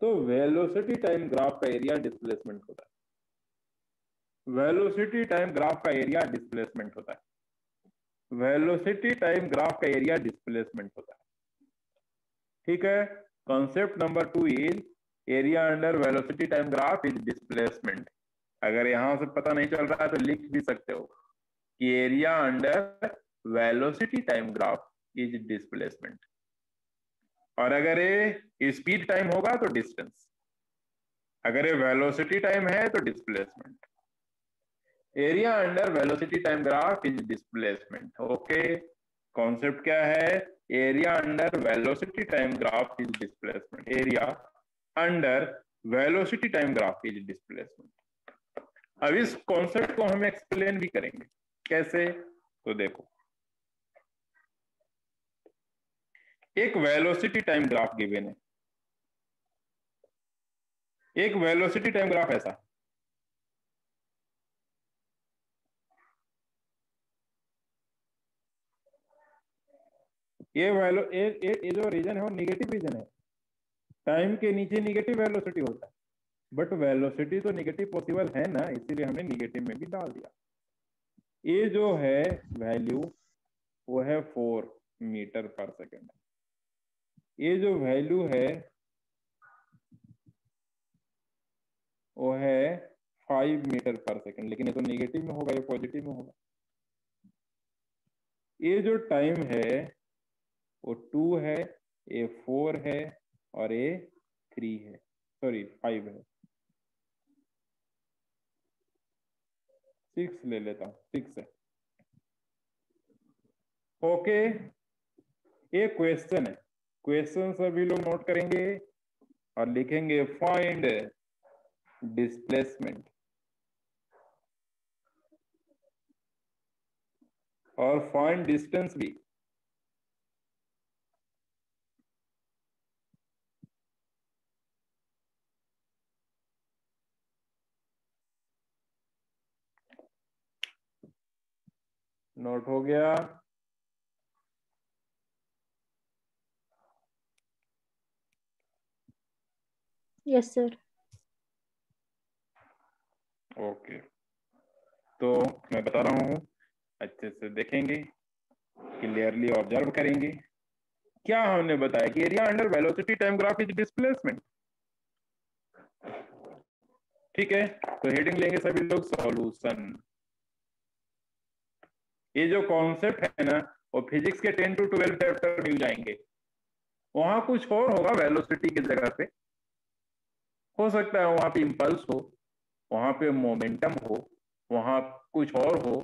A: तो वेलोसिटी टाइम ग्राफ का एरिया डिस्प्लेसमेंट होता है। वेलोसिटी टाइम ग्राफ का एरिया डिस्प्लेसमेंट होता है। ठीक है। Concept number 2 is area under velocity time graph is displacement. अगर यहां से पता नहीं चल रहा है तो लिख भी सकते हो कि area under velocity time graph is displacement, और अगर ये स्पीड टाइम होगा तो डिस्टेंस, अगर ये वेलोसिटी टाइम है तो displacement. Area under velocity time graph is displacement. Okay, concept क्या है? Area under velocity time graph is displacement. Area under velocity time graph is displacement. अब इस कॉन्सेप्ट को हम एक्सप्लेन भी करेंगे। कैसे? तो देखो, एक वेलोसिटी टाइम ग्राफ गिवन है, एक वेलोसिटी टाइम ग्राफ ऐसा, ये जो रीजन है वो निगेटिव रीजन है। टाइम के नीचे निगेटिव वेलोसिटी होता है, बट वेलोसिटी तो निगेटिव पॉसिबल है ना, इसीलिए हमने निगेटिव में भी डाल दिया। ये जो है वैल्यू वो है 4 मीटर पर सेकेंड। ये जो वैल्यू है वो है 5 मीटर पर सेकेंड, लेकिन ये तो निगेटिव में होगा, ये पॉजिटिव में होगा। ये जो टाइम है वो 2 है, ये 4 है और ये 3 है, सॉरी 5 है, 6 ले लेता हूं, 6 है। ओके, ये क्वेश्चन है, क्वेश्चन सभी लोग नोट करेंगे और लिखेंगे फाइंड डिस्प्लेसमेंट और फाइंड डिस्टेंस भी। नोट हो गया?
D: Yes sir.
A: ओके, तो मैं बता रहा हूं, अच्छे से देखेंगे, क्लियरली ऑब्जर्व करेंगे। क्या हमने बताया कि area under velocity time graph is displacement. ठीक है, तो हेडिंग लेंगे सभी लोग सॉल्यूशन। ये जो कॉन्सेप्ट है ना वो फिजिक्स के 10 to 12 चैप्टर मिल जाएंगे, वहां कुछ और होगा वेलोसिटी की जगह पे, हो सकता है वहां पे इंपल्स हो, वहां पे मोमेंटम हो, वहां कुछ और हो,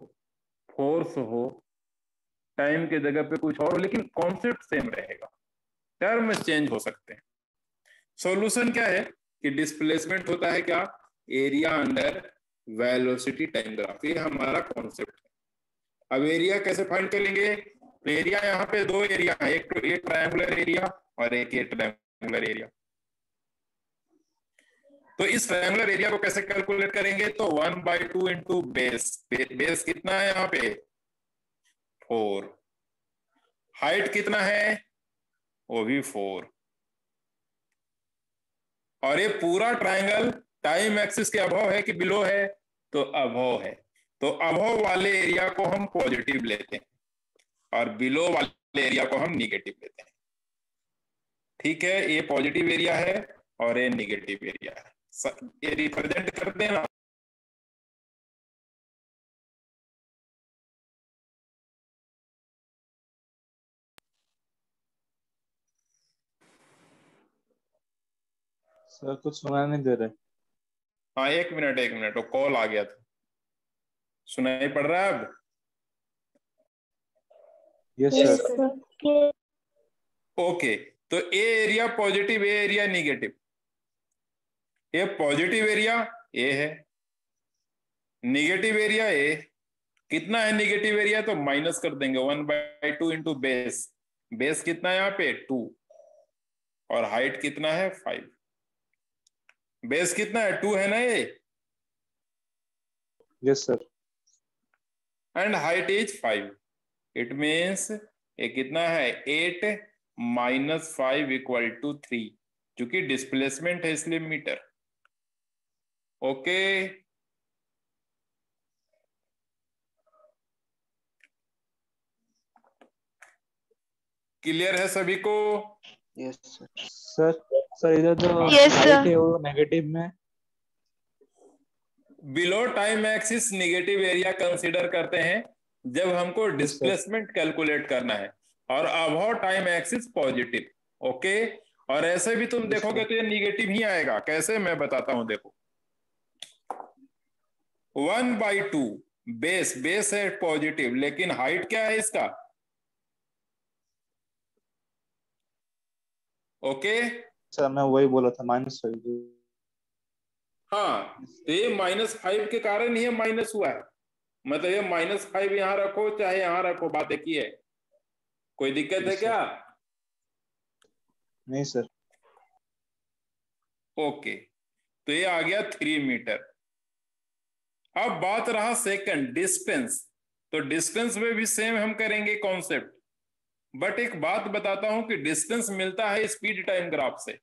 A: फोर्स हो, टाइम के जगह पे कुछ और हो, लेकिन कॉन्सेप्ट सेम रहेगा, टर्म चेंज हो सकते हैं। सॉल्यूशन क्या है कि डिस्प्लेसमेंट होता है क्या? Area under velocity time graph, ये हमारा कॉन्सेप्ट है। अब एरिया कैसे फाइंड करेंगे? तो एरिया यहाँ पे 2 एरिया है, एक ट्रायंगुलर एरिया और एक रेक्टेंगुलर एरिया। तो इस ट्रायंगुलर एरिया को कैसे कैलकुलेट करेंगे? तो 1/2 इंटू बेस। बेस कितना है यहाँ पे? 4। हाइट कितना है? वो भी 4। और ये पूरा ट्रायंगल टाइम एक्सिस के अबव है कि बिलो है? तो अबव है। तो अबव वाले एरिया को हम पॉजिटिव लेते हैं और बिलो वाले एरिया को हम निगेटिव लेते हैं। ठीक है, ये पॉजिटिव एरिया है और ये निगेटिव एरिया है। ये रिप्रेजेंट कर देना।
B: सर कुछ सुना नहीं दे रहे।
A: हाँ, एक मिनट, वो कॉल आ गया था। सुनाई पड़ रहा है अब?
B: Yes sir.
A: ओके, तो ए एरिया पॉजिटिव, ए एरिया निगेटिव। ये पॉजिटिव एरिया ए है, निगेटिव एरिया ए। कितना है निगेटिव एरिया? तो माइनस कर देंगे 1/2 इंटू बेस। बेस कितना है यहाँ पे? 2। और हाइट कितना है? 5। बेस कितना है? 2 है ना ये?
B: Yes sir.
A: And height is 5। It means ये कितना है? 8 - 5 = 3, क्योंकि डिस्प्लेसमेंट है इसलिए मीटर। ओके, क्लियर है सभी को?
F: Yes sir.
B: सर सर इधर जो
H: Yes, sir.
B: हाइट है वो नेगेटिव में।
A: Below time axis negative area consider करते हैं जब हमको डिस्प्लेसमेंट कैलकुलेट करना है, और above time axis positive. Okay, और ऐसे भी तुम देखोगे तो ये निगेटिव ही आएगा। कैसे, मैं बताता हूं। देखो 1/2 बेस है पॉजिटिव, लेकिन हाइट क्या है इसका? ओके
B: सर मैं वही बोला था -5।
A: हाँ, तो ये -5 के कारण ही माइनस हुआ है। मतलब ये -5 यहां रखो चाहे यहां रखो, बात एक ही है। कोई दिक्कत है क्या?
B: नहीं सर।
A: ओके, तो ये आ गया 3 मीटर। अब बात रहा सेकंड, डिस्टेंस। तो डिस्टेंस में भी सेम हम करेंगे कॉन्सेप्ट, बट एक बात बताता हूं कि डिस्टेंस मिलता है स्पीड टाइम ग्राफ से,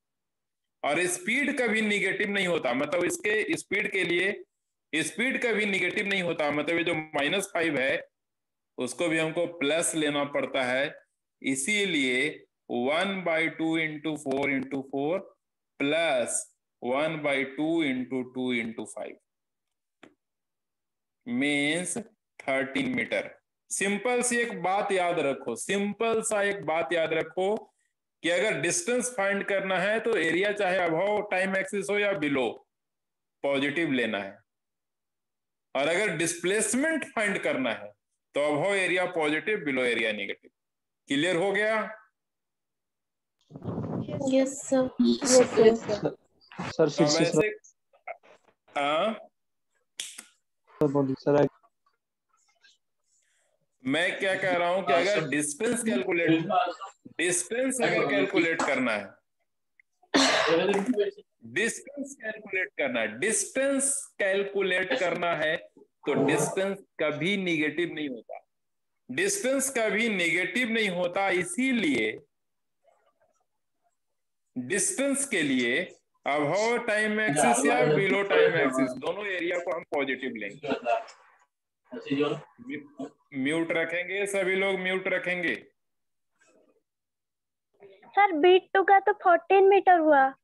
A: और स्पीड कभी निगेटिव नहीं होता। मतलब इसके स्पीड के लिए स्पीड कभी निगेटिव नहीं होता। मतलब ये जो -5 है उसको भी हमको प्लस लेना पड़ता है। इसीलिए 1/2 into 4 into 4 plus 1/2 into 2 into 5 means 13 metre. Simple सी एक बात याद रखो, सिंपल सा एक बात याद रखो कि अगर डिस्टेंस फाइंड करना है तो एरिया चाहे अबव टाइम एक्सिस हो या बिलो, पॉजिटिव लेना है। और अगर डिस्प्लेसमेंट फाइंड करना है तो above area positive, below area negative. Clear हो गया?
D: Yes sir.
B: सर फिर
A: अब
B: से
A: ऐसे
B: बोलिए सर।
A: मैं क्या कह रहा हूं कि अगर डिस्टेंस अगर कैलकुलेट करना है, डिस्टेंस कैलकुलेट करना है तो डिस्टेंस कभी निगेटिव नहीं होता। डिस्टेंस कभी नेगेटिव नहीं होता, इसीलिए डिस्टेंस के लिए अबव टाइम एक्सिस या बिलो टाइम एक्सिस दोनों एरिया को हम पॉजिटिव लेंगे। म्यूट रखेंगे, सभी लोग म्यूट रखेंगे।
D: सर B2 का तो 14 मीटर हुआ।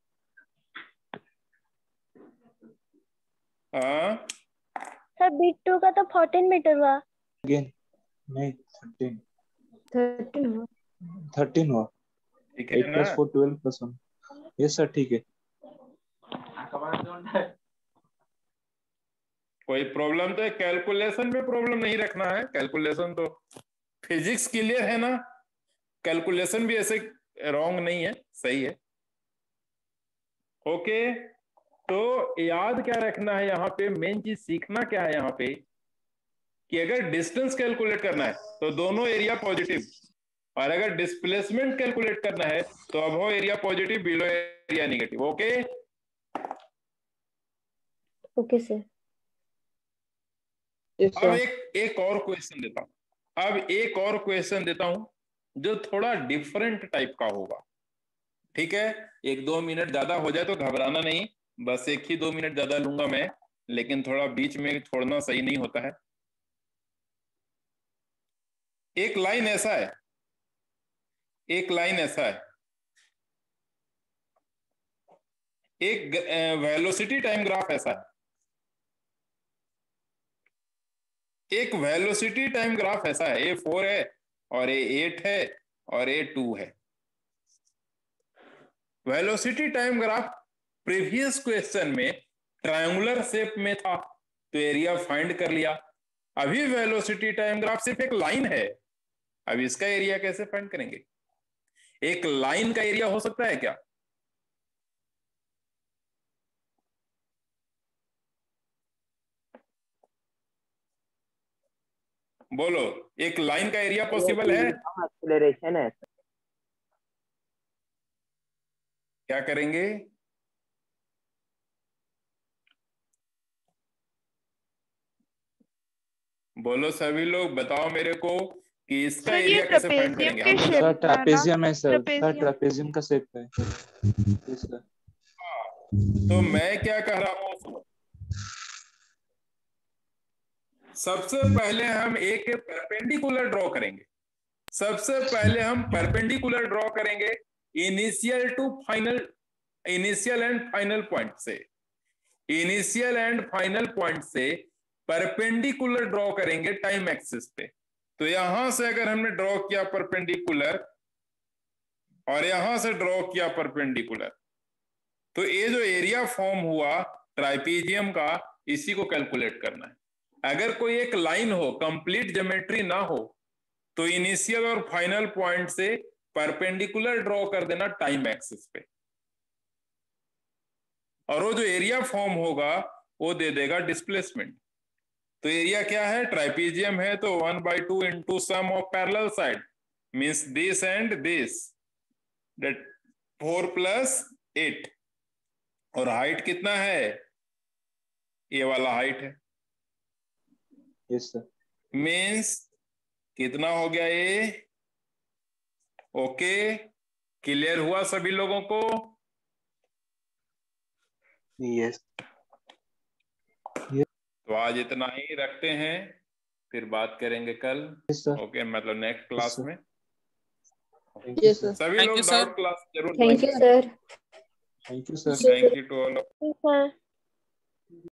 A: हाँ,
D: सर B2 का तो 14 मीटर हुआ।
B: अगेन नहीं 13
D: 13 हुआ।
B: 13 हुआ।
A: ठीक है
B: 8
A: ना?
B: + 4 12 + 1। यस सर ठीक है।
A: कोई प्रॉब्लम तो कैलकुलेशन में प्रॉब्लम नहीं रखना है। कैलकुलेशन तो फिजिक्स क्लियर है ना? कैलकुलेशन भी ऐसे रॉन्ग नहीं है, सही है। ओके, तो याद क्या रखना है यहाँ पे, मेन चीज सीखना क्या है यहाँ पे कि अगर डिस्टेंस कैलकुलेट करना है तो दोनों एरिया पॉजिटिव, और अगर डिस्प्लेसमेंट कैलकुलेट करना है तो above area positive, below area negative. Okay
D: okay sir.
A: अब एक और क्वेश्चन देता हूं, जो थोड़ा डिफरेंट टाइप का होगा। ठीक है, 1-2 मिनट ज्यादा हो जाए तो घबराना नहीं, बस 1 ही 2 मिनट ज्यादा लूंगा मैं, लेकिन थोड़ा बीच में छोड़ना सही नहीं होता है। एक लाइन ऐसा है, एक लाइन ऐसा है, एक वेलोसिटी टाइम ग्राफ ऐसा है, एक वेलोसिटी टाइम ग्राफ ऐसा है, A4 है और A8 है और A2 है। Velocity time graph previous question में ट्रायंगुलर शेप में था तो एरिया फाइंड कर लिया। अभी वेलोसिटी टाइम ग्राफ सिर्फ एक लाइन है, अब इसका एरिया कैसे फाइंड करेंगे? एक लाइन का एरिया हो सकता है क्या? बोलो, एक लाइन का एरिया पॉसिबल है?
G: एक्सेलरेशन है।
A: क्या करेंगे? बोलो सभी लोग, बताओ मेरे को कि इसका
H: सर ये
A: एरिया कैसे फाइंड
H: ट्रेपेजियम
A: करेंगे?
H: के
A: हम
H: शेप
B: सर
H: में है ना?
B: ट्रापेजियम है सर
H: ट्रेपेजियम।
B: ट्रापेजियम का शेप है। Yes, sir.
A: तो मैं क्या कह रहा हूं सुनो। सबसे पहले हम एक परपेंडिकुलर ड्रॉ करेंगे, सबसे पहले हम परपेंडिकुलर ड्रॉ करेंगे initial to final, initial and final point से, इनिशियल एंड फाइनल पॉइंट से परपेंडिकुलर ड्रॉ करेंगे टाइम एक्सिस पे। तो यहां से अगर हमने ड्रॉ किया परपेंडिकुलर और यहां से ड्रॉ किया परपेंडिकुलर, तो ये जो एरिया फॉर्म हुआ ट्राइपीजियम का, इसी को कैलकुलेट करना है। अगर कोई एक लाइन हो, कंप्लीट ज्योमेट्री ना हो, तो इनिशियल और फाइनल पॉइंट से परपेंडिकुलर ड्रॉ कर देना टाइम एक्सिस पे, और वो जो एरिया फॉर्म होगा वो दे देगा डिस्प्लेसमेंट। तो एरिया क्या है? ट्राइपीजियम है तो 1/2 into sum of parallel side means this and this, that 4 + 8। और हाइट कितना है? ये वाला हाइट है।
B: Yes, sir.
A: मीन्स कितना हो गया ये? ओके, क्लियर हुआ सभी लोगों को?
B: Yes.
A: तो आज इतना ही रखते हैं, फिर बात करेंगे कल।
B: Yes, sir.
A: ओके, मतलब नेक्स्ट क्लास
B: sir.
A: में।
B: Thank you,
C: Yes,
B: sir.
C: sir.
A: सभी
I: Thank
A: लोग
I: you, sir.
A: डाउट क्लास जरूर
D: थैंक यू
A: पूछेंगे।
D: Sir.
B: Thank you, sir.
A: Thank you to all.
D: Sir